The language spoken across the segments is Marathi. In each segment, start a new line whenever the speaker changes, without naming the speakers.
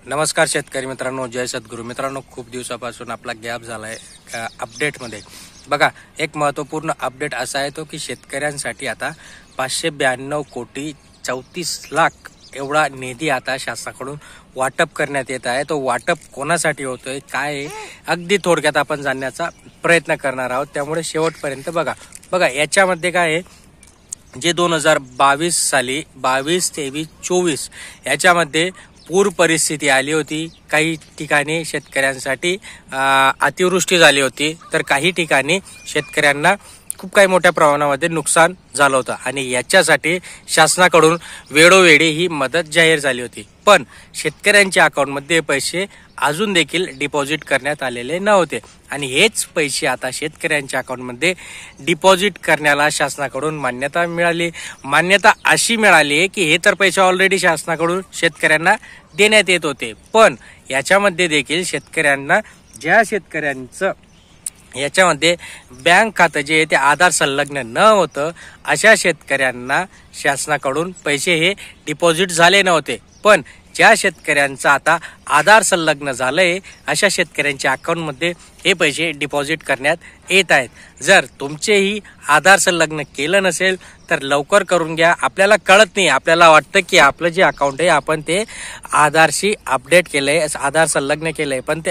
नमस्कार शेतकरी मित्रांनो, जय सद्गुरू मित्रांनो. खूप दिवसापासून आपला गॅप झालाय अपडेटमध्ये. बघा, एक महत्त्वपूर्ण अपडेट असा आहे तो की शेतकऱ्यांसाठी आता 592 कोटी 34 लाख एवढा निधी आता शासनाकडून वाटप करण्यात येत आहे. तो वाटप कोणासाठी होतोय, काय आहे, अगदी थोडक्यात आपण जाणण्याचा प्रयत्न करणार आहोत. त्यामुळे शेवटपर्यंत बघा याच्यामध्ये काय आहे, जे 2022 साली 22, 23, 24 याच्यामध्ये पूर परिस्थिती आली होती. काही ठिकाणी शेतकऱ्यांसाठी अतिवृष्टी झाली होती, तर काही ठिकाणी शेतकऱ्यांना खूप काही मोठ्या प्रमाणामध्ये नुकसान झालं होतं आणि याच्यासाठी शासनाकडून वेळोवेळी ही मदत जाहीर झाली होती. पण शेतकऱ्यांच्या अकाउंटमध्ये पैसे अजून देखील डिपॉझिट करण्यात आलेले नव्हते आणि हेच पैसे आता शेतकऱ्यांच्या अकाउंटमध्ये डिपॉझिट करण्याला शासनाकडून मान्यता मिळाली. मान्यता अशी मिळाली की हे तर पैसे ऑलरेडी शासनाकडून शेतकऱ्यांना देण्यात येत होते, पण याच्यामध्ये देखील शेतकऱ्यांना, ज्या शेतकऱ्यांचं याच्यामध्ये बँक खातं जे आहे ते आधार संलग्न न होतं, अशा शेतकऱ्यांना शासनाकडून पैसे हे डिपॉझिट झाले नव्हते. पण ज्या शेतकऱ्यांचा आता आधार संलग्न झालंय, अशा शेतकऱ्यांच्या अकाउंटमध्ये हे पैसे डिपॉझिट करण्यात येत आहेत. जर तुमचेही आधार संलग्न केलं नसेल तर लवकर करून घ्या. आपल्याला कळत नाही, आपल्याला वाटतं की आपलं जे अकाउंट आहे आपण ते आधारशी अपडेट केलंय, आधार संलग्न केलंय, पण ते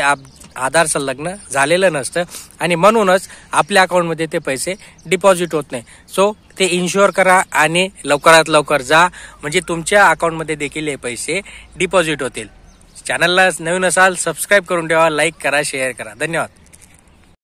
आधार संलग्न झालेलं नसतं आणि म्हणूनच आपल्या अकाउंटमध्ये ते पैसे डिपॉझिट होत नाही. सो ते इन्शुअर करा आणि लवकरात लवकर जा, म्हणजे तुमच्या अकाउंटमध्ये देखील हे पैसे डिपॉझिट होतील. चॅनलला नवीन असाल सबस्क्राईब करून ठेवा, लाईक करा, शेअर करा. धन्यवाद.